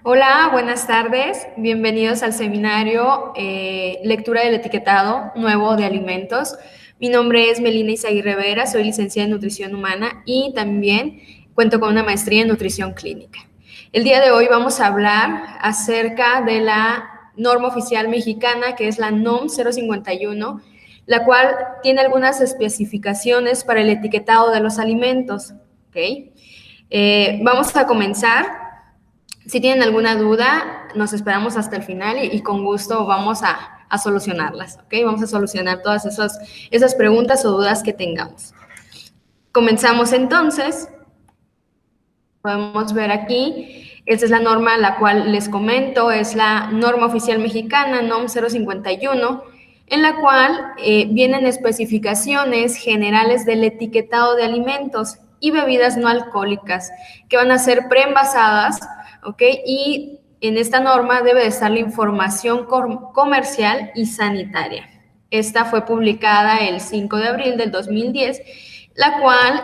Hola, buenas tardes. Bienvenidos al seminario Lectura del Etiquetado Nuevo de Alimentos. Mi nombre es Melina Izaguirre Vera, soy licenciada en Nutrición Humana y también cuento con una maestría en Nutrición Clínica. El día de hoy vamos a hablar acerca de la norma oficial mexicana, que es la NOM 051, la cual tiene algunas especificaciones para el etiquetado de los alimentos. ¿Okay? Vamos a comenzar. Si tienen alguna duda, nos esperamos hasta el final y con gusto vamos a solucionarlas, ¿ok? Vamos a solucionar todas esas preguntas o dudas que tengamos. Comenzamos entonces. Podemos ver aquí, esta es la norma la cual les comento, es la norma oficial mexicana, NOM 051, en la cual vienen especificaciones generales del etiquetado de alimentos y bebidas no alcohólicas, que van a ser preenvasadas, ¿ok? Y en esta norma debe de estar la información comercial y sanitaria. Esta fue publicada el 5 de abril del 2010, la cual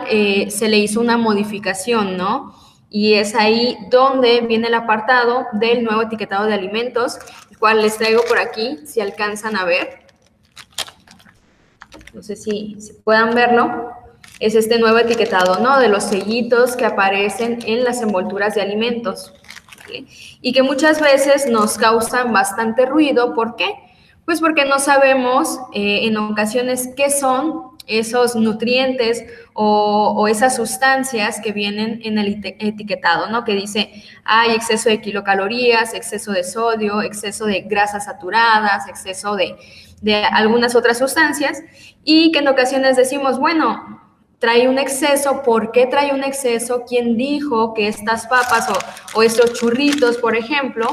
se le hizo una modificación, ¿no? Y es ahí donde viene el apartado del nuevo etiquetado de alimentos, el cual les traigo por aquí, si alcanzan a ver. No sé si puedan verlo. Es este nuevo etiquetado, ¿no? De los sellitos que aparecen en las envolturas de alimentos, ¿vale? Y que muchas veces nos causan bastante ruido. ¿Por qué? Pues porque no sabemos en ocasiones qué son esos nutrientes o esas sustancias que vienen en el etiquetado, ¿no? Que dice, hay exceso de kilocalorías, exceso de sodio, exceso de grasas saturadas, exceso de algunas otras sustancias, y que en ocasiones decimos, bueno, trae un exceso. ¿Por qué trae un exceso? ¿Quién dijo que estas papas o estos churritos, por ejemplo,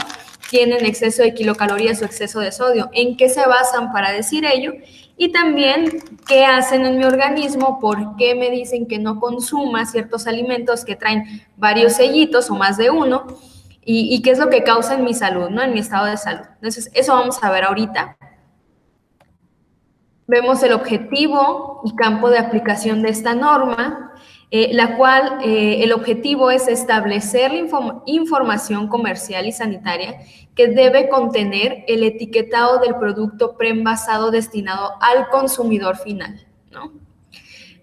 tienen exceso de kilocalorías o exceso de sodio? ¿En qué se basan para decir ello? Y también, ¿qué hacen en mi organismo? ¿Por qué me dicen que no consuma ciertos alimentos que traen varios sellitos o más de uno? ¿Y qué es lo que causa en mi salud, ¿no? En mi estado de salud. Entonces, eso vamos a ver ahorita. Vemos el objetivo y campo de aplicación de esta norma, la cual el objetivo es establecer la información comercial y sanitaria que debe contener el etiquetado del producto preenvasado destinado al consumidor final, ¿no?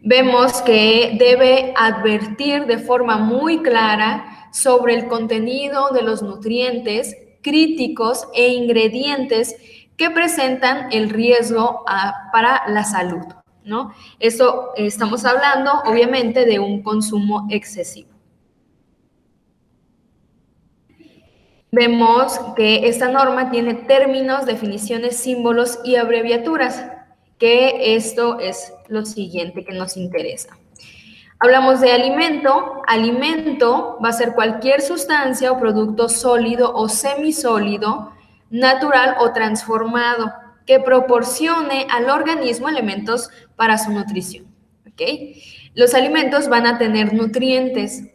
Vemos que debe advertir de forma muy clara sobre el contenido de los nutrientes críticos e ingredientes que presentan el riesgo para la salud, ¿no? Eso estamos hablando, obviamente, de un consumo excesivo. Vemos que esta norma tiene términos, definiciones, símbolos y abreviaturas, que esto es lo siguiente que nos interesa. Hablamos de alimento. Alimento va a ser cualquier sustancia o producto sólido o semisólido, natural o transformado, que proporcione al organismo elementos para su nutrición. ¿Okay? Los alimentos van a tener nutrientes.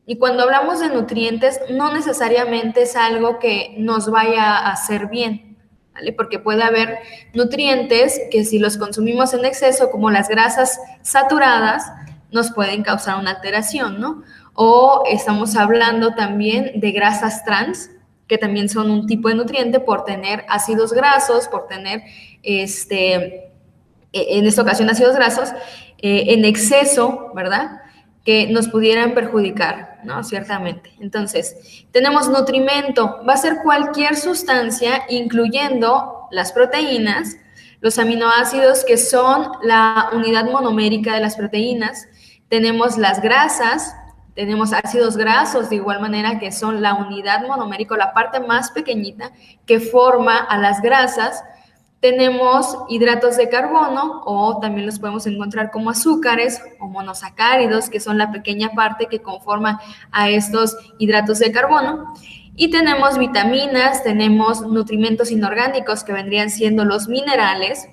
Y cuando hablamos de nutrientes, no necesariamente es algo que nos vaya a hacer bien, ¿vale? Porque puede haber nutrientes que si los consumimos en exceso, como las grasas saturadas, nos pueden causar una alteración, ¿no? O estamos hablando también de grasas trans, que también son un tipo de nutriente por tener ácidos grasos, por tener, en esta ocasión, ácidos grasos en exceso, ¿verdad? Que nos pudieran perjudicar, ¿no? Ciertamente. Entonces, tenemos nutrimento, va a ser cualquier sustancia, incluyendo las proteínas, los aminoácidos, que son la unidad monomérica de las proteínas. Tenemos las grasas, tenemos ácidos grasos de igual manera, que son la unidad monomérica, la parte más pequeñita que forma a las grasas. Tenemos hidratos de carbono, o también los podemos encontrar como azúcares o monosacáridos, que son la pequeña parte que conforma a estos hidratos de carbono. Y tenemos vitaminas, tenemos nutrimentos inorgánicos, que vendrían siendo los minerales,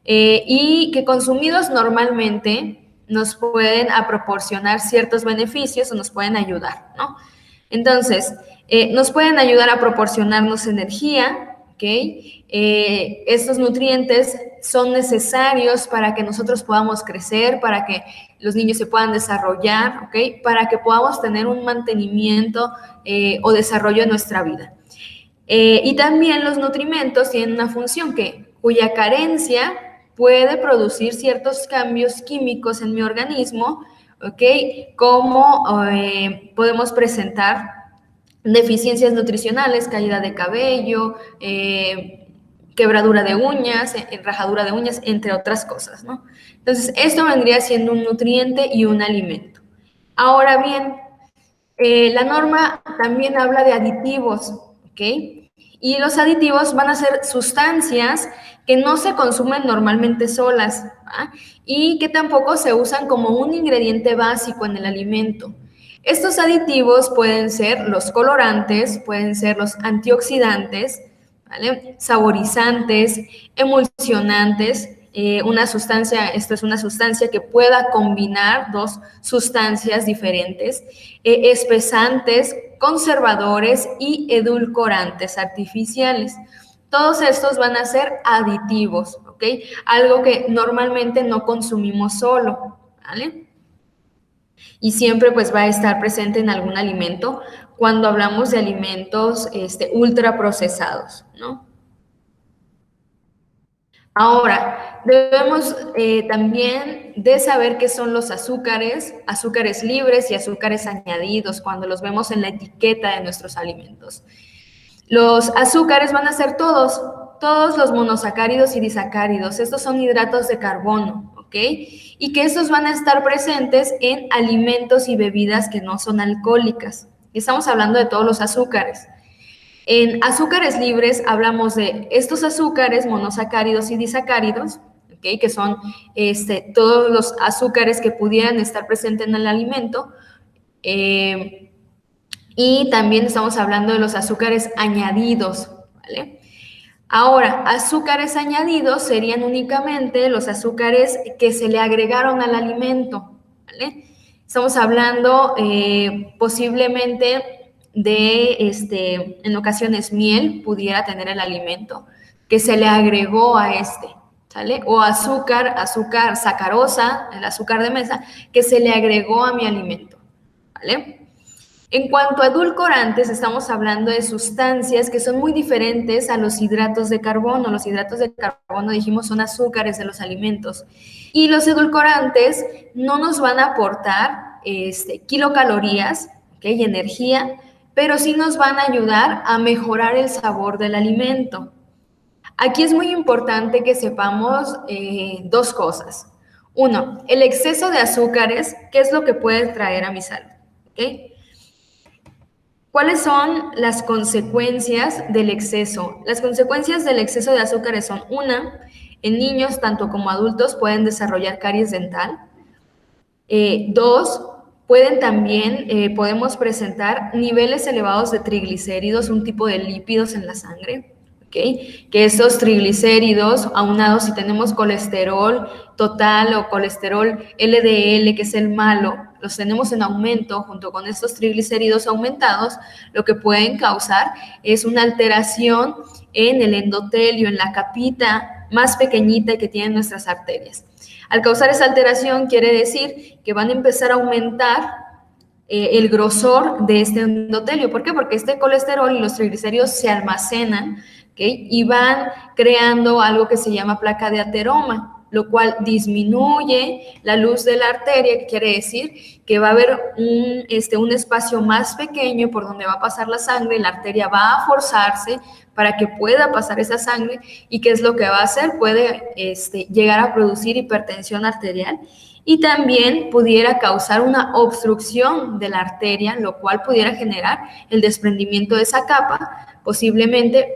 y que consumidos normalmente nos pueden proporcionar ciertos beneficios o nos pueden ayudar, ¿no? Entonces, nos pueden ayudar a proporcionarnos energía, ¿ok? Estos nutrientes son necesarios para que nosotros podamos crecer, para que los niños se puedan desarrollar, ¿ok? Para que podamos tener un mantenimiento o desarrollo en nuestra vida. Y también los nutrimentos tienen una función cuya carencia puede producir ciertos cambios químicos en mi organismo, ¿ok? Como podemos presentar deficiencias nutricionales, caída de cabello, quebradura de uñas, rajadura de uñas, entre otras cosas, ¿no? Entonces, esto vendría siendo un nutriente y un alimento. Ahora bien, la norma también habla de aditivos, ¿ok? Y los aditivos van a ser sustancias que no se consumen normalmente solas, ¿va? Y que tampoco se usan como un ingrediente básico en el alimento. Estos aditivos pueden ser los colorantes, pueden ser los antioxidantes, ¿vale? Saborizantes, emulsionantes, esto es una sustancia que pueda combinar dos sustancias diferentes, espesantes, conservadores y edulcorantes artificiales. Todos estos van a ser aditivos, ¿ok? Algo que normalmente no consumimos solo, ¿vale? Y siempre pues va a estar presente en algún alimento cuando hablamos de alimentos ultraprocesados, ¿no? Ahora, debemos también de saber qué son los azúcares, azúcares libres y azúcares añadidos cuando los vemos en la etiqueta de nuestros alimentos. Los azúcares van a ser todos los monosacáridos y disacáridos. Estos son hidratos de carbono, ¿ok? Y que estos van a estar presentes en alimentos y bebidas que no son alcohólicas. Estamos hablando de todos los azúcares. En azúcares libres hablamos de estos azúcares monosacáridos y disacáridos, ¿okay? Que son todos los azúcares que pudieran estar presentes en el alimento. Y también estamos hablando de los azúcares añadidos, ¿vale? Ahora, azúcares añadidos serían únicamente los azúcares que se le agregaron al alimento, ¿vale? Estamos hablando posiblemente de, en ocasiones, miel pudiera tener el alimento que se le agregó a ¿sale? O azúcar sacarosa, el azúcar de mesa, que se le agregó a mi alimento, ¿vale? En cuanto a edulcorantes, estamos hablando de sustancias que son muy diferentes a los hidratos de carbono. Los hidratos de carbono, dijimos, son azúcares de los alimentos. Y los edulcorantes no nos van a aportar kilocalorías, ¿okay? Y energía, pero sí nos van a ayudar a mejorar el sabor del alimento. Aquí es muy importante que sepamos dos cosas. Uno, el exceso de azúcares, ¿qué es lo que puede traer a mi salud? ¿Okay? ¿Cuáles son las consecuencias del exceso? Las consecuencias del exceso de azúcares son, una, en niños tanto como adultos pueden desarrollar caries dental. Dos, podemos presentar niveles elevados de triglicéridos, un tipo de lípidos en la sangre. ¿Okay? Que esos triglicéridos, aunados si tenemos colesterol total o colesterol LDL, que es el malo, los tenemos en aumento junto con estos triglicéridos aumentados, lo que pueden causar es una alteración en el endotelio, en la capita más pequeñita que tienen nuestras arterias. Al causar esa alteración quiere decir que van a empezar a aumentar el grosor de este endotelio. ¿Por qué? Porque este colesterol y los triglicéridos se almacenan, ¿okay? Y van creando algo que se llama placa de ateroma, lo cual disminuye la luz de la arteria, que quiere decir que va a haber un espacio más pequeño por donde va a pasar la sangre, la arteria va a forzarse para que pueda pasar esa sangre. ¿Y qué es lo que va a hacer? Puede llegar a producir hipertensión arterial y también pudiera causar una obstrucción de la arteria, lo cual pudiera generar el desprendimiento de esa capa, posiblemente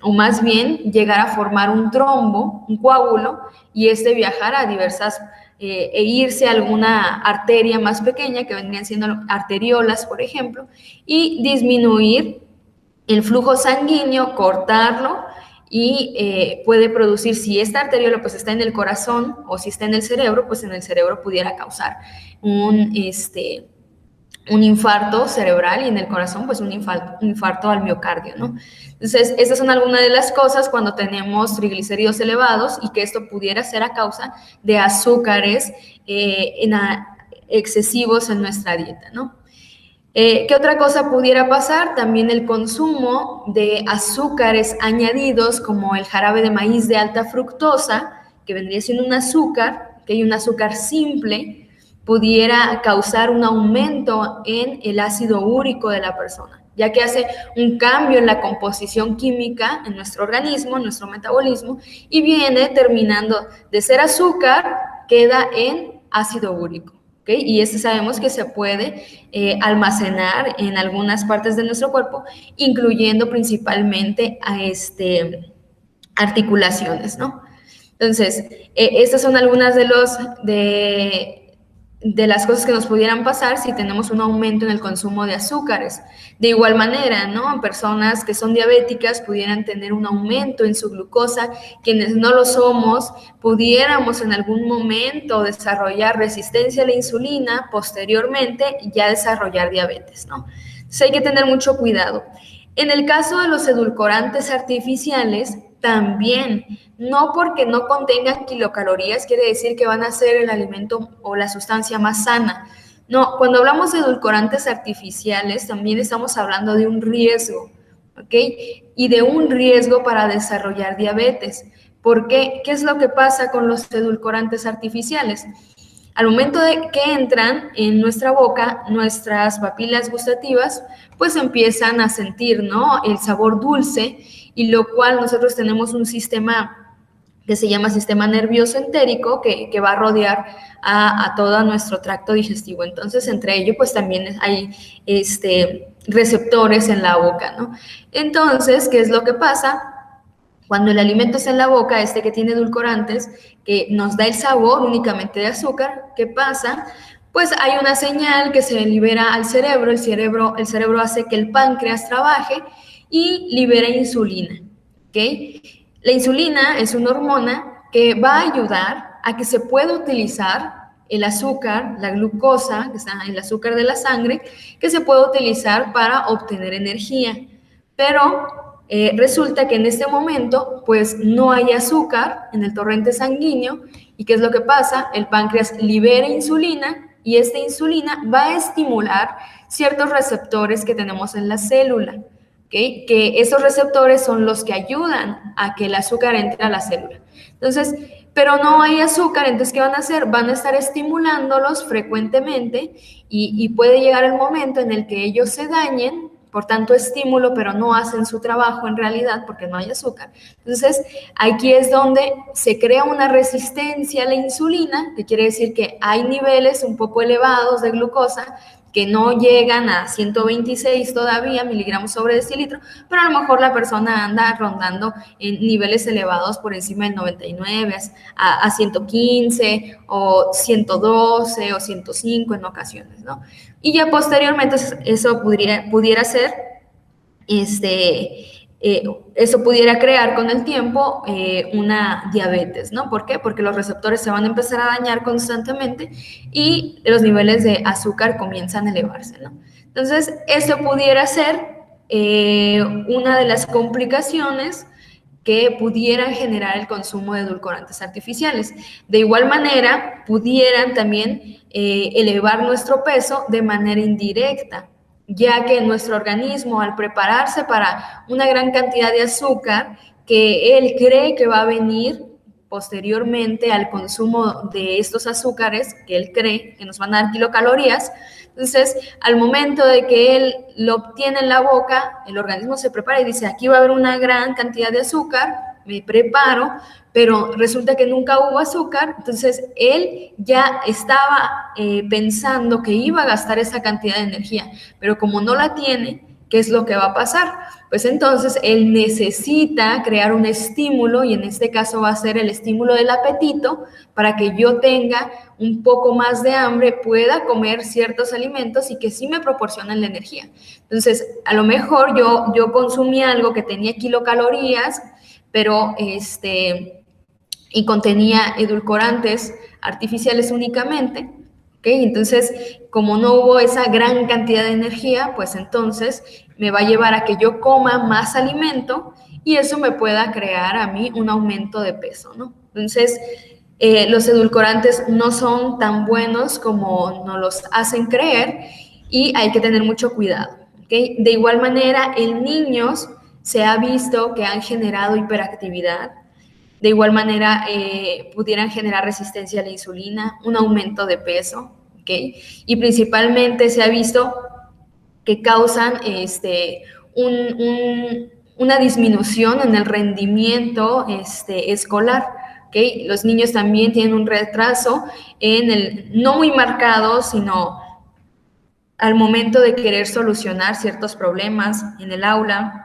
o más bien llegar a formar un trombo, un coágulo, y viajar a diversas, e irse a alguna arteria más pequeña, que vendrían siendo arteriolas, por ejemplo, y disminuir el flujo sanguíneo, cortarlo, y puede producir, si esta arteriola pues está en el corazón o si está en el cerebro, pues en el cerebro pudiera causar un infarto cerebral y en el corazón, pues un infarto al miocardio, ¿no? Entonces, estas son algunas de las cosas cuando tenemos triglicéridos elevados y que esto pudiera ser a causa de azúcares excesivos en nuestra dieta, ¿no? ¿Qué otra cosa pudiera pasar? También el consumo de azúcares añadidos como el jarabe de maíz de alta fructosa, que vendría siendo un azúcar, que hay un azúcar simple, pudiera causar un aumento en el ácido úrico de la persona, ya que hace un cambio en la composición química en nuestro organismo, en nuestro metabolismo, y viene terminando de ser azúcar, queda en ácido úrico. ¿Okay? Y este sabemos que se puede almacenar en algunas partes de nuestro cuerpo, incluyendo principalmente a articulaciones, ¿no? Entonces, estas son algunas de las cosas que nos pudieran pasar si tenemos un aumento en el consumo de azúcares. De igual manera, ¿no? Personas que son diabéticas pudieran tener un aumento en su glucosa, quienes no lo somos, pudiéramos en algún momento desarrollar resistencia a la insulina, posteriormente ya desarrollar diabetes, ¿no? Entonces hay que tener mucho cuidado. En el caso de los edulcorantes artificiales, también, no porque no contengan kilocalorías quiere decir que van a ser el alimento o la sustancia más sana. No, cuando hablamos de edulcorantes artificiales, también estamos hablando de un riesgo, ¿ok? Y de un riesgo para desarrollar diabetes. ¿Por qué? ¿Qué es lo que pasa con los edulcorantes artificiales? Al momento de que entran en nuestra boca, nuestras papilas gustativas, pues empiezan a sentir, ¿no? El sabor dulce, y lo cual nosotros tenemos un sistema que se llama sistema nervioso entérico que va a rodear a todo nuestro tracto digestivo. Entonces, entre ellos, pues también hay receptores en la boca, ¿no? Entonces, ¿qué es lo que pasa? Cuando el alimento está en la boca, que tiene edulcorantes, que nos da el sabor únicamente de azúcar, ¿qué pasa? Pues hay una señal que se libera al cerebro, el cerebro hace que el páncreas trabaje y libera insulina, ¿ok? La insulina es una hormona que va a ayudar a que se pueda utilizar el azúcar, la glucosa, que está el azúcar de la sangre, que se puede utilizar para obtener energía. Pero resulta que en este momento, pues no hay azúcar en el torrente sanguíneo. ¿Y qué es lo que pasa? El páncreas libera insulina y esta insulina va a estimular ciertos receptores que tenemos en la célula, ¿okay? Que esos receptores son los que ayudan a que el azúcar entre a la célula. Entonces, pero no hay azúcar, entonces, ¿qué van a hacer? Van a estar estimulándolos frecuentemente y puede llegar el momento en el que ellos se dañen por tanto estímulo, pero no hacen su trabajo en realidad porque no hay azúcar. Entonces, aquí es donde se crea una resistencia a la insulina, que quiere decir que hay niveles un poco elevados de glucosa que no llegan a 126 todavía miligramos sobre decilitro, pero a lo mejor la persona anda rondando en niveles elevados por encima del 99 a 115 o 112 o 105 en ocasiones, ¿no? Y ya posteriormente eso pudiera ser, eso pudiera crear con el tiempo una diabetes, ¿no? ¿Por qué? Porque los receptores se van a empezar a dañar constantemente y los niveles de azúcar comienzan a elevarse, ¿no? Entonces, esto pudiera ser una de las complicaciones que pudieran generar el consumo de edulcorantes artificiales. De igual manera, pudieran también elevar nuestro peso de manera indirecta, ya que nuestro organismo, al prepararse para una gran cantidad de azúcar que él cree que va a venir posteriormente al consumo de estos azúcares que él cree que nos van a dar kilocalorías, entonces al momento de que él lo obtiene en la boca, el organismo se prepara y dice, aquí va a haber una gran cantidad de azúcar, me preparo, pero resulta que nunca hubo azúcar, entonces él ya estaba pensando que iba a gastar esa cantidad de energía, pero como no la tiene, ¿qué es lo que va a pasar? Pues entonces él necesita crear un estímulo y en este caso va a ser el estímulo del apetito para que yo tenga un poco más de hambre, pueda comer ciertos alimentos y que sí me proporcionen la energía. Entonces, a lo mejor yo consumí algo que tenía kilocalorías, pero y contenía edulcorantes artificiales únicamente, ¿ok? Entonces, como no hubo esa gran cantidad de energía, pues entonces me va a llevar a que yo coma más alimento y eso me pueda crear a mí un aumento de peso, ¿no? Entonces, los edulcorantes no son tan buenos como nos los hacen creer y hay que tener mucho cuidado, ¿ok? De igual manera, en niños se ha visto que han generado hiperactividad. De igual manera, pudieran generar resistencia a la insulina, un aumento de peso, ¿ok? Y principalmente se ha visto que causan una disminución en el rendimiento escolar, ¿ok? Los niños también tienen un retraso no muy marcado, sino al momento de querer solucionar ciertos problemas en el aula,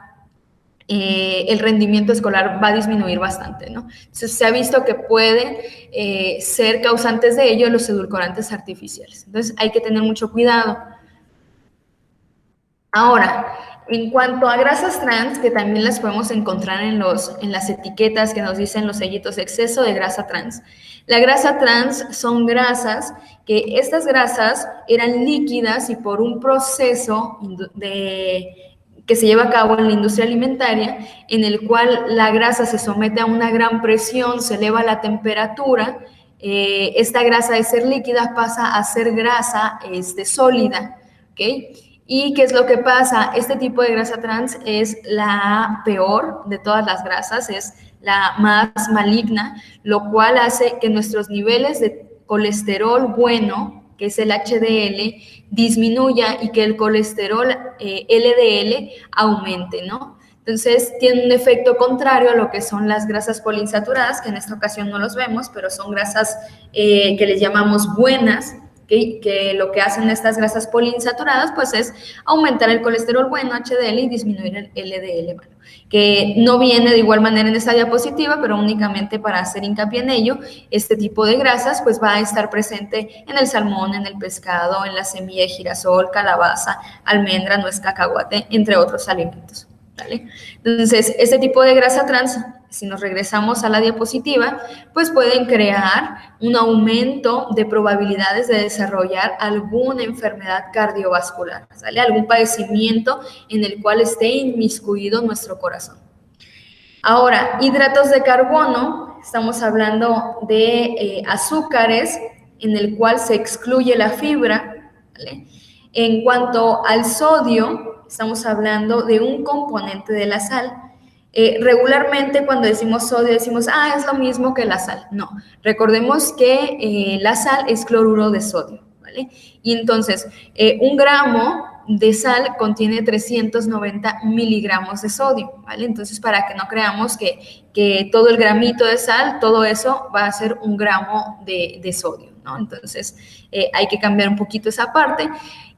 el rendimiento escolar va a disminuir bastante, ¿no? Entonces, se ha visto que puede ser causantes de ello los edulcorantes artificiales. Entonces, hay que tener mucho cuidado. Ahora, en cuanto a grasas trans, que también las podemos encontrar en las etiquetas que nos dicen los sellitos exceso de grasa trans. La grasa trans son grasas que estas grasas eran líquidas y por un proceso que se lleva a cabo en la industria alimentaria, en el cual la grasa se somete a una gran presión, se eleva la temperatura, esta grasa de ser líquida pasa a ser grasa sólida, ¿ok? ¿Y qué es lo que pasa? Este tipo de grasa trans es la peor de todas las grasas, es la más maligna, lo cual hace que nuestros niveles de colesterol bueno, que es el HDL, disminuya y que el colesterol LDL aumente, ¿no? Entonces, tiene un efecto contrario a lo que son las grasas poliinsaturadas, que en esta ocasión no los vemos, pero son grasas que les llamamos buenas, que lo que hacen estas grasas poliinsaturadas pues es aumentar el colesterol bueno, HDL, y disminuir el LDL malo, que no viene de igual manera en esta diapositiva, pero únicamente para hacer hincapié en ello. Este tipo de grasas pues va a estar presente en el salmón, en el pescado, en la semilla de girasol, calabaza, almendra, nuez, cacahuate, entre otros alimentos, ¿vale? Entonces, este tipo de grasa trans, si nos regresamos a la diapositiva, pues pueden crear un aumento de probabilidades de desarrollar alguna enfermedad cardiovascular, ¿sale? Algún padecimiento en el cual esté inmiscuido nuestro corazón. Ahora, hidratos de carbono, estamos hablando de azúcares en el cual se excluye la fibra, ¿vale? En cuanto al sodio, estamos hablando de un componente de la sal. Regularmente cuando decimos sodio decimos, es lo mismo que la sal. No, recordemos que la sal es cloruro de sodio, ¿vale? Y entonces, 1 gramo de sal contiene 390 miligramos de sodio, ¿vale? Entonces, para que no creamos que todo el gramito de sal, todo eso va a ser 1 gramo de sodio, ¿no? Entonces, hay que cambiar un poquito esa parte.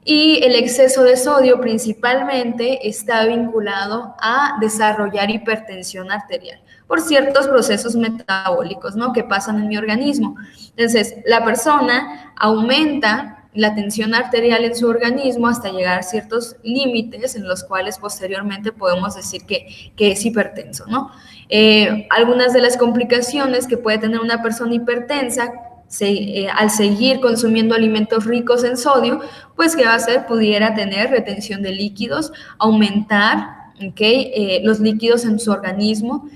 Y el exceso de sodio principalmente está vinculado a desarrollar hipertensión arterial por ciertos procesos metabólicos, ¿no?, que pasan en mi organismo. Entonces, la persona aumenta la tensión arterial en su organismo hasta llegar a ciertos límites en los cuales posteriormente podemos decir que es hipertenso, ¿no? Algunas de las complicaciones que puede tener una persona hipertensa al seguir consumiendo alimentos ricos en sodio, pues ¿qué va a hacer? Pudiera tener retención de líquidos, aumentar, los líquidos en su organismo.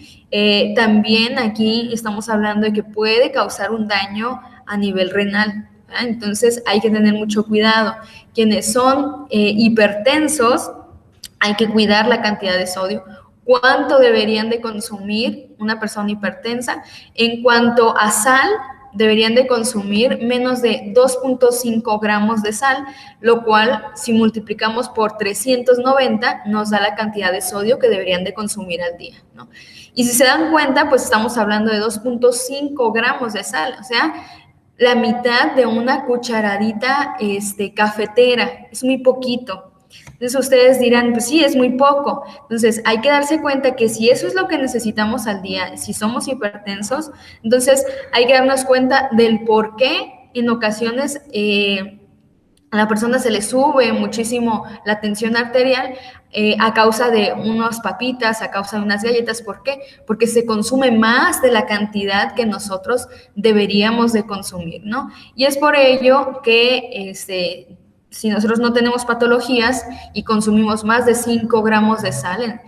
También aquí estamos hablando de que puede causar un daño a nivel renal, ¿verdad? Entonces hay que tener mucho cuidado. Quienes son hipertensos, hay que cuidar la cantidad de sodio. ¿Cuánto deberían de consumir una persona hipertensa? En cuanto a sal, deberían de consumir menos de 2.5 gramos de sal, lo cual si multiplicamos por 390 nos da la cantidad de sodio que deberían de consumir al día, ¿no? Y si se dan cuenta, pues estamos hablando de 2.5 gramos de sal, o sea, la mitad de una cucharadita cafetera, es muy poquito. Entonces ustedes dirán, pues sí, es muy poco. Entonces hay que darse cuenta que si eso es lo que necesitamos al día, si somos hipertensos, entonces hay que darnos cuenta del por qué en ocasiones a la persona se le sube muchísimo la tensión arterial a causa de unas papitas, a causa de unas galletas. ¿Por qué? Porque se consume más de la cantidad que nosotros deberíamos de consumir, ¿no? Y es por ello que si nosotros no tenemos patologías y consumimos más de 5 gramos de sal,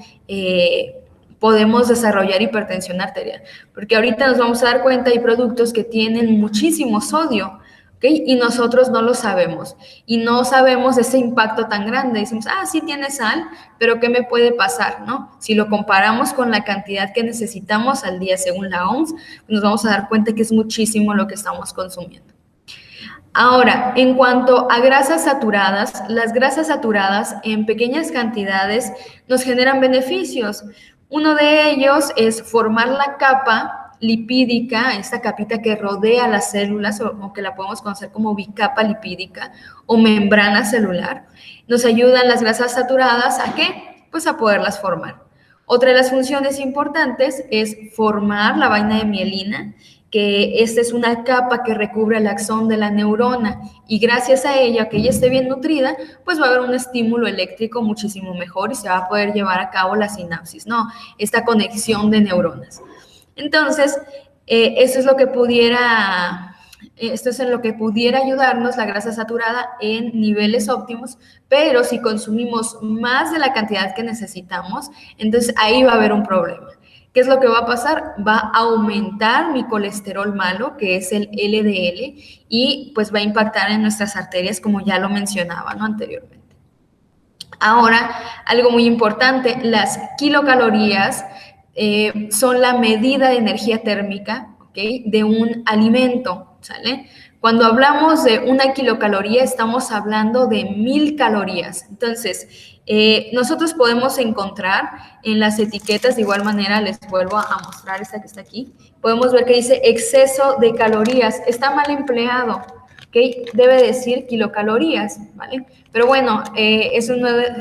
podemos desarrollar hipertensión arterial. Porque ahorita nos vamos a dar cuenta, hay productos que tienen muchísimo sodio, ¿okay? Y nosotros no lo sabemos. Y no sabemos ese impacto tan grande. Decimos, sí tiene sal, pero ¿qué me puede pasar, no? Si lo comparamos con la cantidad que necesitamos al día según la OMS, nos vamos a dar cuenta que es muchísimo lo que estamos consumiendo. Ahora, en cuanto a grasas saturadas, las grasas saturadas en pequeñas cantidades nos generan beneficios. Uno de ellos es formar la capa lipídica, esta capita que rodea las células, o que la podemos conocer como bicapa lipídica o membrana celular. Nos ayudan las grasas saturadas ¿a qué? Pues a poderlas formar. Otra de las funciones importantes es formar la vaina de mielina, que esta es una capa que recubre el axón de la neurona y gracias a ella, que ella esté bien nutrida, pues va a haber un estímulo eléctrico muchísimo mejor y se va a poder llevar a cabo la sinapsis, ¿no? Esta conexión de neuronas. Entonces, esto es en lo que pudiera ayudarnos la grasa saturada en niveles óptimos, pero si consumimos más de la cantidad que necesitamos, entonces ahí va a haber un problema. ¿Qué es lo que va a pasar? Va a aumentar mi colesterol malo, que es el LDL, y pues va a impactar en nuestras arterias, como ya lo mencionaba, ¿no? Anteriormente. Ahora, algo muy importante, las kilocalorías son la medida de energía térmica, ¿okay? De un alimento, ¿sale? Cuando hablamos de una kilocaloría, estamos hablando de 1000 calorías. Entonces, nosotros podemos encontrar en las etiquetas, de igual manera, les vuelvo a mostrar esta que está aquí, podemos ver que dice exceso de calorías, está mal empleado, ¿ok? Debe decir kilocalorías, ¿vale? Pero bueno, eso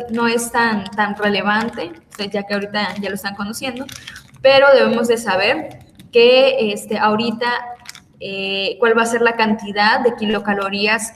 no es tan relevante, ya que ahorita ya lo están conociendo, pero debemos de saber que ahorita cuál va a ser la cantidad de kilocalorías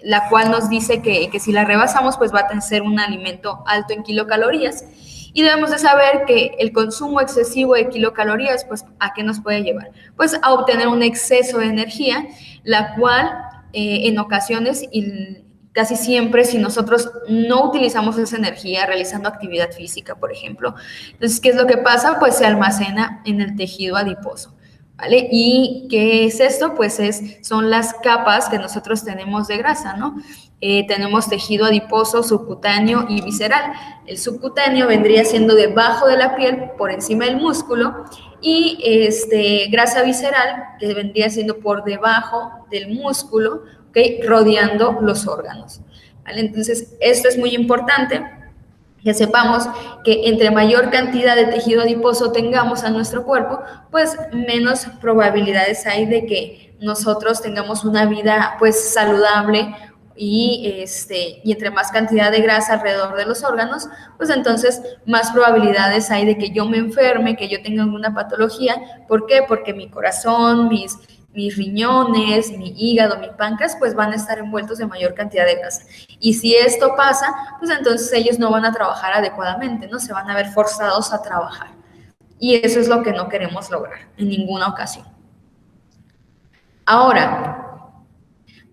la cual nos dice que si la rebasamos, pues va a ser un alimento alto en kilocalorías. Y debemos de saber que el consumo excesivo de kilocalorías, pues, ¿a qué nos puede llevar? Pues a obtener un exceso de energía, la cual en ocasiones y casi siempre, si nosotros no utilizamos esa energía realizando actividad física, por ejemplo, entonces, ¿qué es lo que pasa? Pues se almacena en el tejido adiposo. ¿Vale? ¿Y qué es esto? Pues son las capas que nosotros tenemos de grasa, ¿no? Tenemos tejido adiposo, subcutáneo y visceral. El subcutáneo vendría siendo debajo de la piel, por encima del músculo, y grasa visceral, que vendría siendo por debajo del músculo, ¿okay? Rodeando los órganos. ¿Vale? Entonces, esto es muy importante, que sepamos que entre mayor cantidad de tejido adiposo tengamos a nuestro cuerpo, pues menos probabilidades hay de que nosotros tengamos una vida pues saludable y entre más cantidad de grasa alrededor de los órganos, pues entonces más probabilidades hay de que yo me enferme, que yo tenga alguna patología. ¿Por qué? Porque mi corazón, mis riñones, mi hígado, mi páncreas, pues van a estar envueltos de mayor cantidad de grasa. Y si esto pasa, pues entonces ellos no van a trabajar adecuadamente, ¿no? Se van a ver forzados a trabajar. Y eso es lo que no queremos lograr en ninguna ocasión. Ahora,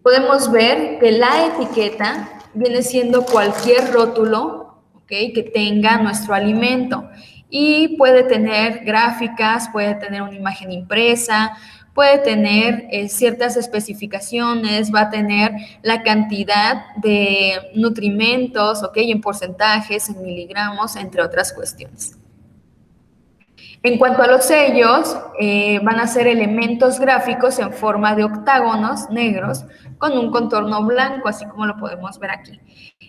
podemos ver que la etiqueta viene siendo cualquier rótulo, ¿okay? Que tenga nuestro alimento. Y puede tener gráficas, puede tener una imagen impresa, puede tener ciertas especificaciones, va a tener la cantidad de nutrimentos, ¿ok? En porcentajes, en miligramos, entre otras cuestiones. En cuanto a los sellos, van a ser elementos gráficos en forma de octágonos negros con un contorno blanco, así como lo podemos ver aquí.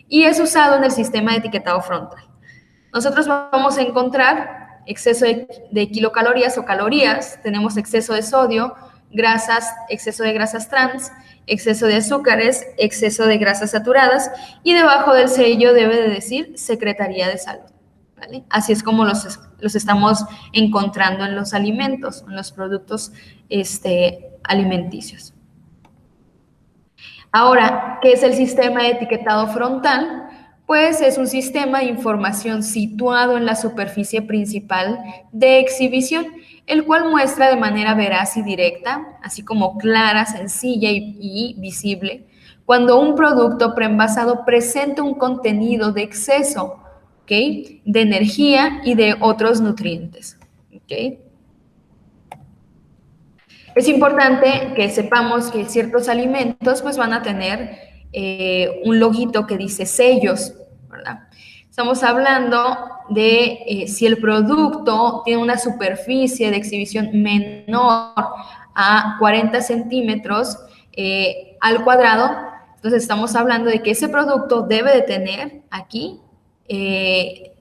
Y es usado en el sistema de etiquetado frontal. Nosotros vamos a encontrar exceso de kilocalorías o calorías, tenemos exceso de sodio, grasas, exceso de grasas trans, exceso de azúcares, exceso de grasas saturadas, y debajo del sello debe de decir Secretaría de Salud, ¿vale? Así es como los estamos encontrando en los alimentos, en los productos alimenticios. Ahora, ¿qué es el sistema de etiquetado frontal? Pues es un sistema de información situado en la superficie principal de exhibición, el cual muestra de manera veraz y directa, así como clara, sencilla y visible, cuando un producto preenvasado presenta un contenido de exceso, ¿ok?, de energía y de otros nutrientes, ¿ok? Es importante que sepamos que ciertos alimentos pues van a tener un loguito que dice sellos, ¿verdad? Estamos hablando de si el producto tiene una superficie de exhibición menor a 40 centímetros al cuadrado, entonces estamos hablando de que ese producto debe de tener aquí que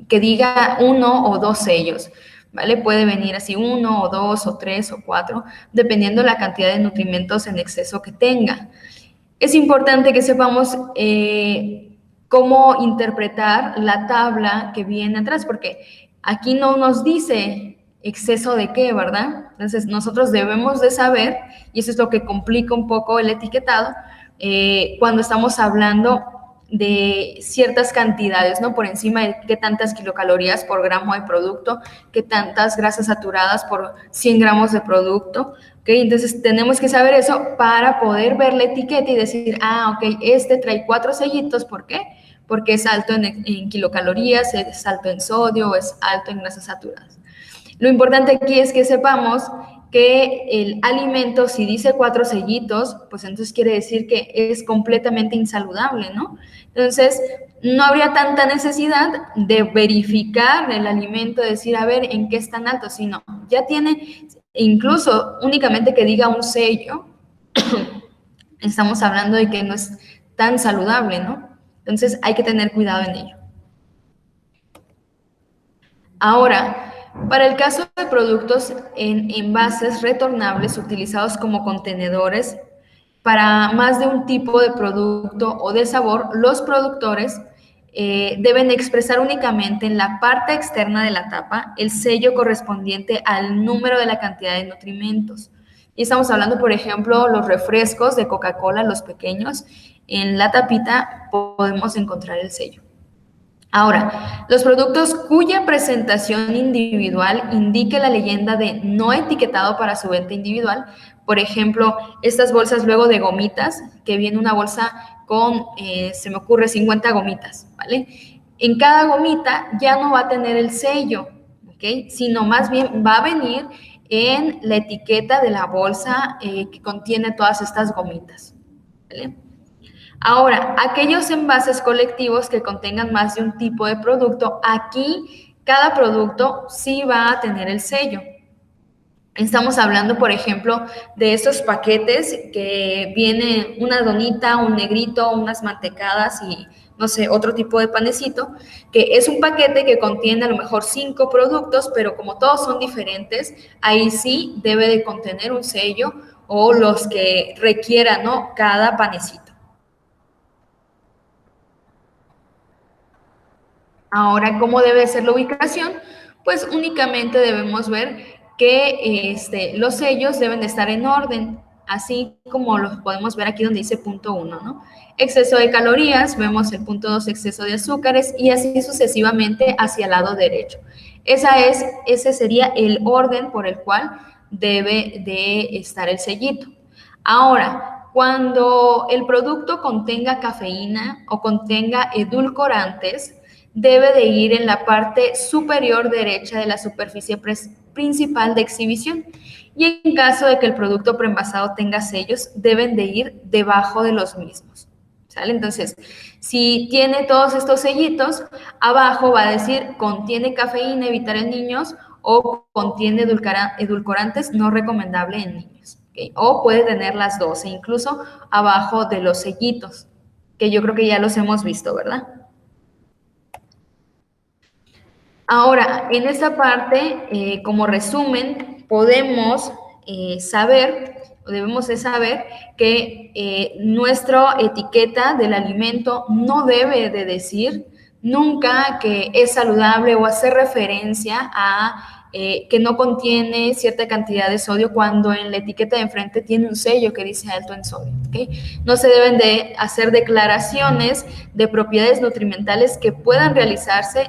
diga 1 o 2 sellos. ¿Vale? Puede venir así 1 o 2 o 3 o 4, dependiendo de la cantidad de nutrimentos en exceso que tenga. Es importante que sepamos cómo interpretar la tabla que viene atrás, porque aquí no nos dice exceso de qué, ¿verdad? Entonces nosotros debemos de saber, y eso es lo que complica un poco el etiquetado, cuando estamos hablando de ciertas cantidades, ¿no? Por encima de qué tantas kilocalorías por gramo de producto, qué tantas grasas saturadas por 100 gramos de producto, ¿ok? Entonces tenemos que saber eso para poder ver la etiqueta y decir, ah, ok, este trae 4 sellitos, ¿por qué? Porque es alto en kilocalorías, es alto en sodio, es alto en grasas saturadas. Lo importante aquí es que sepamos que el alimento, si dice 4 sellitos, pues entonces quiere decir que es completamente insaludable, ¿no? Entonces, no habría tanta necesidad de verificar el alimento, decir, a ver, ¿en qué es tan alto? Sino, ya tiene, incluso únicamente que diga un sello, estamos hablando de que no es tan saludable, ¿no? Entonces, hay que tener cuidado en ello. Ahora, para el caso de productos en envases retornables utilizados como contenedores para más de un tipo de producto o de sabor, los productores deben expresar únicamente en la parte externa de la tapa el sello correspondiente al número de la cantidad de nutrimentos. Y estamos hablando, por ejemplo, los refrescos de Coca-Cola, los pequeños, en la tapita podemos encontrar el sello. Ahora, los productos cuya presentación individual indique la leyenda de no etiquetado para su venta individual, por ejemplo, estas bolsas luego de gomitas, que viene una bolsa con, se me ocurre, 50 gomitas, ¿vale? En cada gomita ya no va a tener el sello, ¿ok? Sino más bien va a venir en la etiqueta de la bolsa que contiene todas estas gomitas, ¿vale? Ahora, aquellos envases colectivos que contengan más de un tipo de producto, aquí cada producto sí va a tener el sello. Estamos hablando, por ejemplo, de estos paquetes que viene una donita, un negrito, unas mantecadas y, no sé, otro tipo de panecito, que es un paquete que contiene a lo mejor 5 productos, pero como todos son diferentes, ahí sí debe de contener un sello o los que requiera, ¿no?, cada panecito. Ahora, ¿cómo debe ser la ubicación? Pues únicamente debemos ver que los sellos deben de estar en orden, así como los podemos ver aquí donde dice punto 1, ¿no? Exceso de calorías, vemos el punto 2, exceso de azúcares, y así sucesivamente hacia el lado derecho. Ese sería el orden por el cual debe de estar el sellito. Ahora, cuando el producto contenga cafeína o contenga edulcorantes, debe de ir en la parte superior derecha de la superficie principal de exhibición. Y en caso de que el producto preenvasado tenga sellos, deben de ir debajo de los mismos. ¿Sale? Entonces, si tiene todos estos sellitos, abajo va a decir contiene cafeína, evitar en niños, o contiene edulcorantes, no recomendable en niños. ¿Okay? O puede tener las dos, e incluso abajo de los sellitos, que yo creo que ya los hemos visto, ¿verdad? Ahora, en esta parte, como resumen, podemos saber, o debemos de saber, que nuestra etiqueta del alimento no debe de decir nunca que es saludable o hacer referencia a que no contiene cierta cantidad de sodio cuando en la etiqueta de enfrente tiene un sello que dice alto en sodio, ¿okay? No se deben de hacer declaraciones de propiedades nutrimentales que puedan realizarse,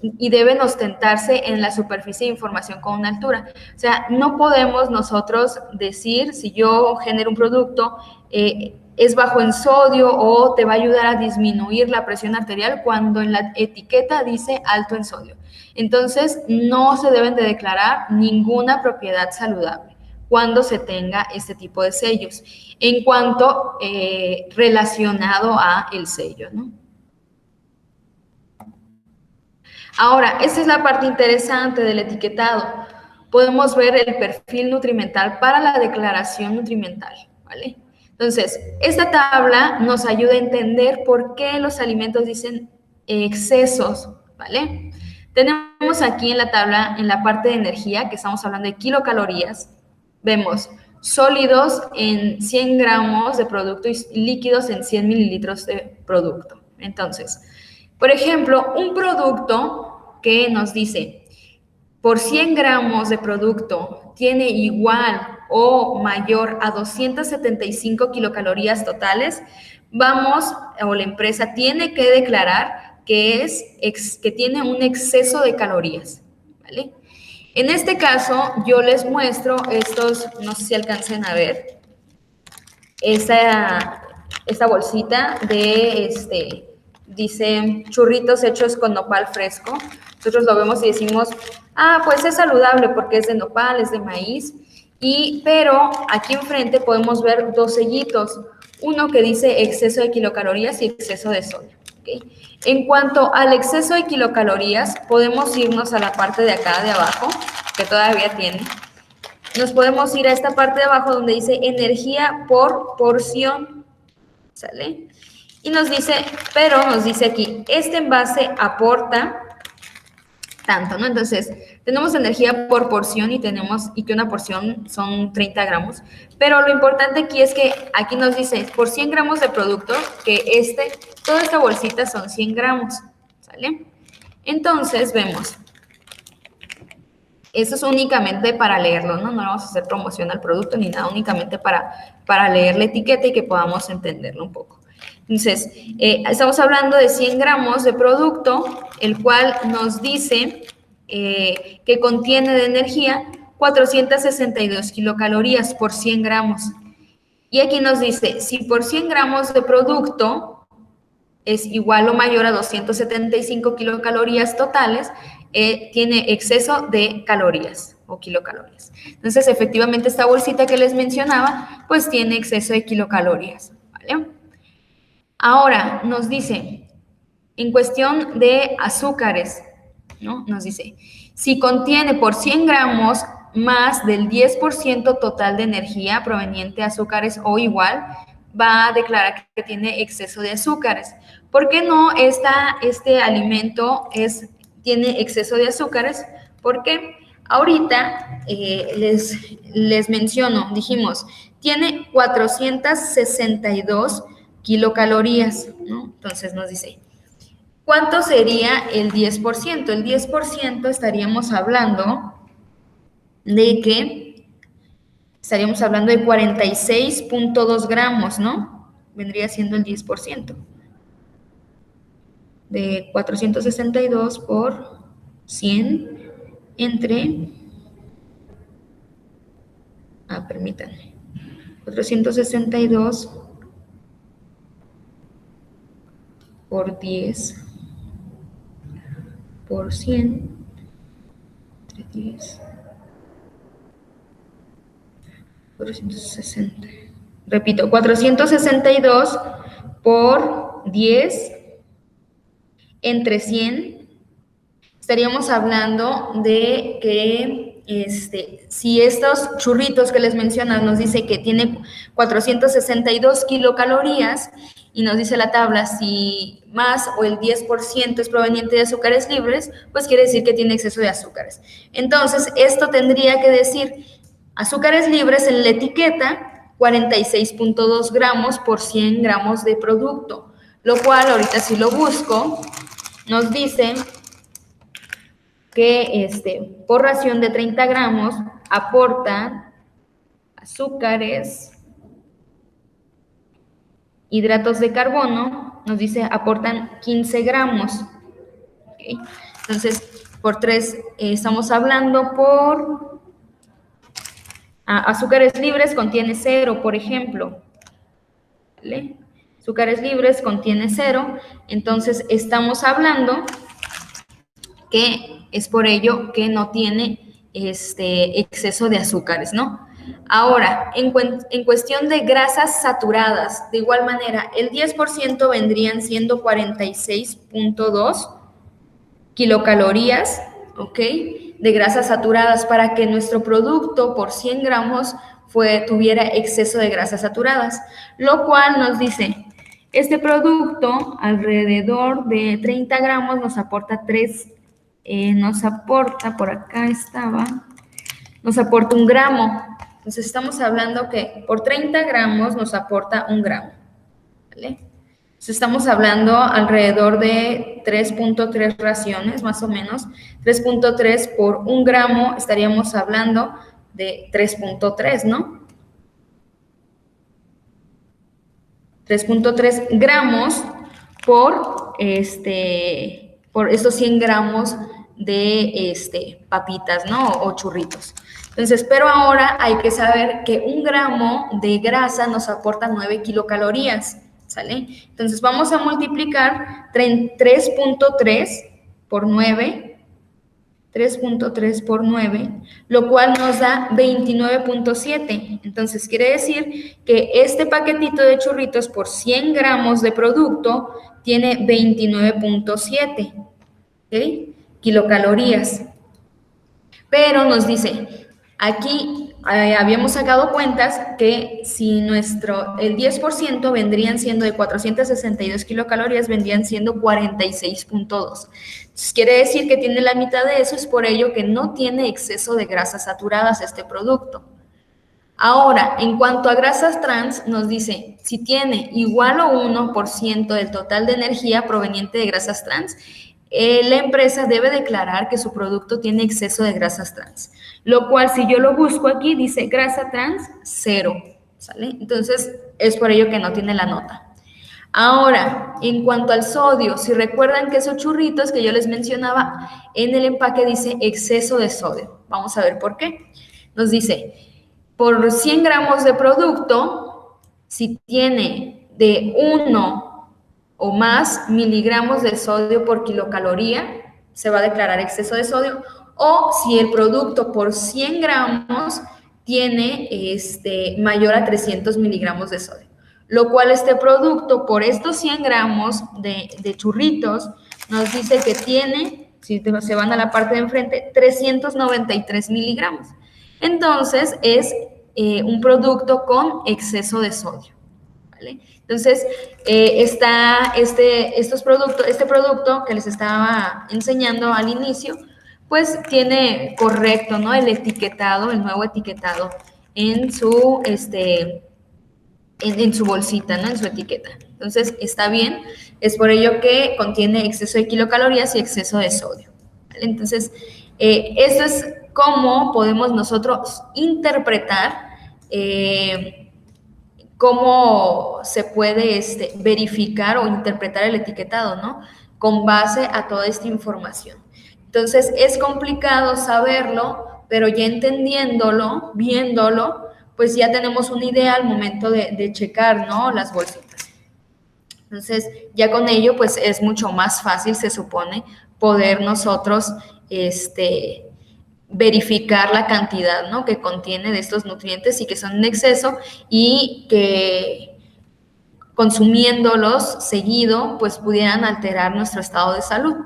y deben ostentarse en la superficie de información con una altura. O sea, no podemos nosotros decir, si yo genero un producto, es bajo en sodio o te va a ayudar a disminuir la presión arterial cuando en la etiqueta dice alto en sodio. Entonces, no se deben de declarar ninguna propiedad saludable cuando se tenga este tipo de sellos, en cuanto relacionado a el sello, ¿no? Ahora, esta es la parte interesante del etiquetado. Podemos ver el perfil nutrimental para la declaración nutrimental, ¿vale? Entonces, esta tabla nos ayuda a entender por qué los alimentos dicen excesos, ¿vale? Tenemos aquí en la tabla, en la parte de energía, que estamos hablando de kilocalorías, vemos sólidos en 100 gramos de producto y líquidos en 100 mililitros de producto. Entonces, por ejemplo, un producto que nos dice, por 100 gramos de producto tiene igual o mayor a 275 kilocalorías totales, o la empresa tiene que declarar que tiene un exceso de calorías, ¿vale? En este caso, yo les muestro estos, no sé si alcancen a ver, esta bolsita de, dice churritos hechos con nopal fresco. Nosotros lo vemos y decimos, pues es saludable porque es de nopal, es de maíz, pero aquí enfrente podemos ver dos sellitos, uno que dice exceso de kilocalorías y exceso de sodio, ¿okay? En cuanto al exceso de kilocalorías, podemos irnos a la parte de acá de abajo, que todavía tiene. Nos podemos ir a esta parte de abajo donde dice energía por porción, ¿sale? Y nos dice aquí, este envase aporta tanto, ¿no? Entonces, tenemos energía por porción y que una porción son 30 gramos, pero lo importante aquí es que aquí nos dice, por 100 gramos de producto, que toda esta bolsita son 100 gramos, ¿sale? Entonces, vemos, eso es únicamente para leerlo, ¿no? No vamos a hacer promoción al producto ni nada, únicamente para leer la etiqueta y que podamos entenderlo un poco. Entonces, estamos hablando de 100 gramos de producto, el cual nos dice que contiene de energía 462 kilocalorías por 100 gramos. Y aquí nos dice, si por 100 gramos de producto es igual o mayor a 275 kilocalorías totales, tiene exceso de calorías o kilocalorías. Entonces, efectivamente, esta bolsita que les mencionaba, pues tiene exceso de kilocalorías, ¿vale? Ahora, nos dice, en cuestión de azúcares, ¿no? Nos dice, si contiene por 100 gramos más del 10% total de energía proveniente de azúcares o igual, va a declarar que tiene exceso de azúcares. ¿Por qué no este alimento tiene exceso de azúcares? Porque ahorita les menciono, dijimos, tiene 462 kilocalorías, ¿no? Entonces nos dice, ¿cuánto sería el 10%? El 10% estaríamos hablando de 46.2 gramos, ¿no? Vendría siendo el 10%. De 462 por 100 entre... permítanme. 462 por 10 por 100 entre 10. 460. Repito, 462 por 10 entre 100. Estaríamos hablando de que si estos churritos que les mencionan nos dice que tiene 462 kilocalorías y nos dice la tabla si más o el 10% es proveniente de azúcares libres, pues quiere decir que tiene exceso de azúcares. Entonces, esto tendría que decir azúcares libres en la etiqueta 46.2 gramos por 100 gramos de producto, lo cual ahorita si lo busco nos dice que por ración de 30 gramos aportan azúcares, hidratos de carbono, nos dice aportan 15 gramos. ¿Okay? Entonces, por 3 estamos hablando por azúcares libres contiene 0, por ejemplo. ¿Vale? Azúcares libres contiene 0, entonces estamos hablando que es por ello que no tiene exceso de azúcares, ¿no? Ahora, en cuestión de grasas saturadas, de igual manera, el 10% vendrían siendo 46.2 kilocalorías, ¿ok? De grasas saturadas para que nuestro producto por 100 gramos tuviera exceso de grasas saturadas, lo cual nos dice, este producto alrededor de 30 gramos nos aporta por acá estaba, nos aporta 1 gramo. Entonces estamos hablando que por 30 gramos nos aporta 1 gramo, ¿vale? Entonces estamos hablando alrededor de 3.3 raciones, más o menos. 3.3 por 1 gramo, estaríamos hablando de 3.3, ¿no? 3.3 gramos por estos 100 gramos de papitas, ¿no? O churritos. Entonces, pero ahora hay que saber que 1 gramo de grasa nos aporta 9 kilocalorías, ¿sale? Entonces vamos a multiplicar 3.3 por 9, 3.3 por 9, lo cual nos da 29.7. Entonces, quiere decir que este paquetito de churritos por 100 gramos de producto tiene 29.7, ¿ok? Kilocalorías. Pero nos dice, aquí habíamos sacado cuentas que si el 10% vendrían siendo de 462 kilocalorías, vendrían siendo 46.2. Quiere decir que tiene la mitad de eso, es por ello que no tiene exceso de grasas saturadas este producto. Ahora, en cuanto a grasas trans, nos dice, si tiene igual o 1% del total de energía proveniente de grasas trans, la empresa debe declarar que su producto tiene exceso de grasas trans. Lo cual, si yo lo busco aquí, dice grasa trans 0, ¿sale? Entonces, es por ello que no tiene la nota. Ahora, en cuanto al sodio, si recuerdan que esos churritos que yo les mencionaba, en el empaque dice exceso de sodio. Vamos a ver por qué. Nos dice, por 100 gramos de producto, si tiene de 1 o más miligramos de sodio por kilocaloría, se va a declarar exceso de sodio, o si el producto por 100 gramos tiene mayor a 300 miligramos de sodio. Lo cual este producto por estos 100 gramos de churritos nos dice que tiene, si se van a la parte de enfrente, 393 miligramos. Entonces es un producto con exceso de sodio, ¿vale? Entonces está este producto que les estaba enseñando al inicio, pues tiene correcto, ¿no? El etiquetado, el nuevo etiquetado en su en su bolsita, ¿no? En su etiqueta. Entonces, está bien, es por ello que contiene exceso de kilocalorías y exceso de sodio, ¿vale? Entonces, esto es cómo podemos nosotros interpretar cómo se puede verificar o interpretar el etiquetado, ¿no? Con base a toda esta información. Entonces, es complicado saberlo, pero ya entendiéndolo, viéndolo, pues ya tenemos una idea al momento de checar, ¿no? Las bolsitas. Entonces, ya con ello, pues es mucho más fácil, se supone, poder nosotros, verificar la cantidad, ¿no? Que contiene de estos nutrientes y que son en exceso y que consumiéndolos seguido, pues pudieran alterar nuestro estado de salud.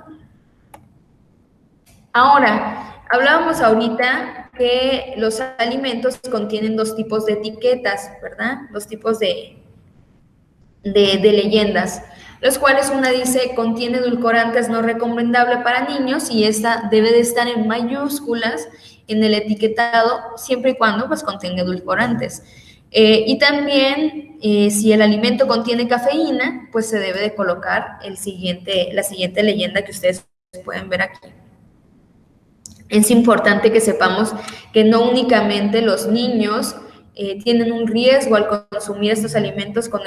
Ahora, hablábamos ahorita que los alimentos contienen 2 tipos de etiquetas, ¿verdad? 2 tipos de leyendas, los cuales una dice contiene edulcorantes no recomendable para niños y esta debe de estar en mayúsculas en el etiquetado siempre y cuando pues contenga edulcorantes. Y también si el alimento contiene cafeína, pues se debe de colocar la siguiente leyenda que ustedes pueden ver aquí. Es importante que sepamos que no únicamente los niños tienen un riesgo al consumir estos alimentos con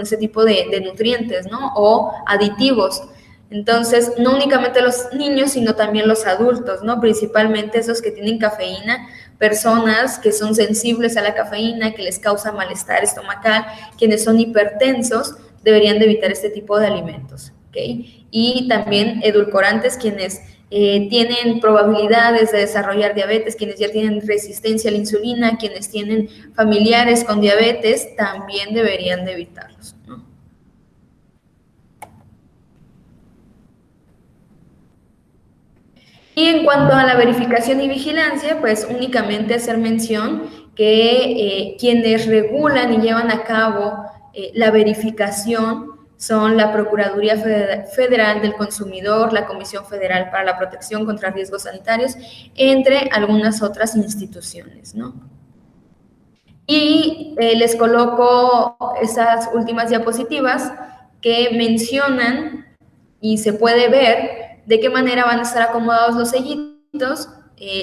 este tipo de nutrientes, ¿no? O aditivos. Entonces, no únicamente los niños, sino también los adultos, ¿no? Principalmente esos que tienen cafeína, personas que son sensibles a la cafeína, que les causa malestar estomacal, quienes son hipertensos, deberían de evitar este tipo de alimentos, ¿ok? Y también edulcorantes, quienes tienen probabilidades de desarrollar diabetes, quienes ya tienen resistencia a la insulina, quienes tienen familiares con diabetes, también deberían de evitarlos, ¿no? Y en cuanto a la verificación y vigilancia, pues únicamente hacer mención que quienes regulan y llevan a cabo la verificación son la Procuraduría Federal del Consumidor, la Comisión Federal para la Protección contra Riesgos Sanitarios, entre algunas otras instituciones, ¿no? Y les coloco esas últimas diapositivas que mencionan y se puede ver de qué manera van a estar acomodados los sellitos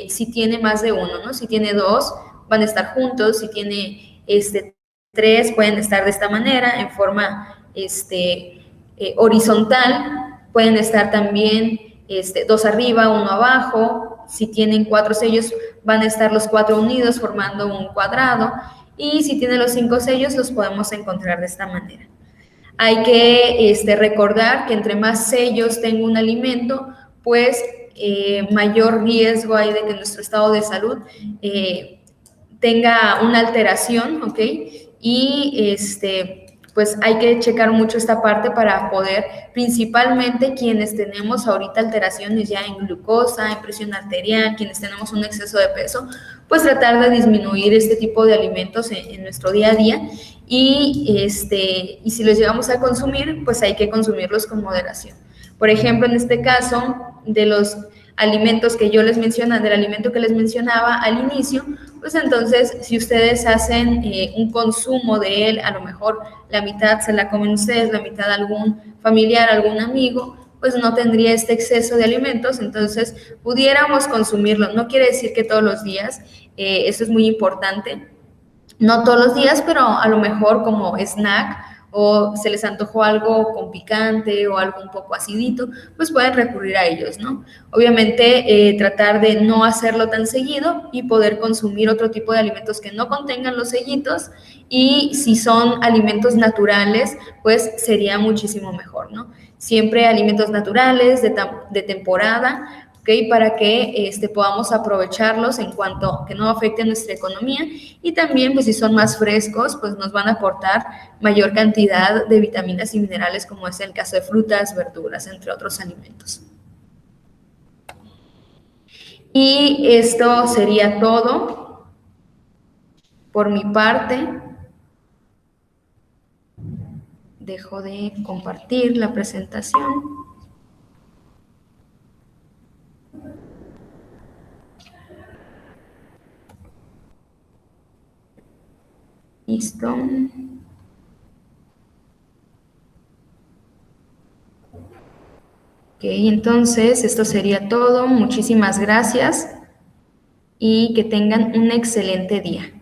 si tiene más de uno, ¿no? Si tiene dos, van a estar juntos, si tiene tres, pueden estar de esta manera, en forma horizontal, pueden estar también dos arriba, uno abajo. Si tienen 4 sellos, van a estar los 4 unidos formando un cuadrado, y si tiene los 5 sellos, los podemos encontrar de esta manera. Hay que recordar que entre más sellos tenga un alimento, pues mayor riesgo hay de que nuestro estado de salud tenga una alteración, ¿ok? Y pues hay que checar mucho esta parte para poder, principalmente quienes tenemos ahorita alteraciones ya en glucosa, en presión arterial, quienes tenemos un exceso de peso, pues tratar de disminuir este tipo de alimentos en nuestro día a día, y si los llegamos a consumir, pues hay que consumirlos con moderación. Por ejemplo, en este caso, de los alimentos que yo les mencionaba, del alimento que les mencionaba al inicio, pues entonces si ustedes hacen un consumo de él, a lo mejor la mitad se la comen ustedes, la mitad algún familiar, algún amigo, pues no tendría este exceso de alimentos, entonces pudiéramos consumirlo. No quiere decir que todos los días, esto es muy importante, no todos los días, pero a lo mejor como snack, o se les antojó algo con picante o algo un poco acidito, pues pueden recurrir a ellos, ¿no? Obviamente tratar de no hacerlo tan seguido y poder consumir otro tipo de alimentos que no contengan los sellitos, y si son alimentos naturales, pues sería muchísimo mejor, ¿no? Siempre alimentos naturales, de temporada, ¿okay? Para que podamos aprovecharlos en cuanto que no afecten nuestra economía, y también pues si son más frescos, pues nos van a aportar mayor cantidad de vitaminas y minerales, como es el caso de frutas, verduras, entre otros alimentos. Y esto sería todo por mi parte. Dejo de compartir la presentación. Listo. Ok, entonces esto sería todo. Muchísimas gracias y que tengan un excelente día.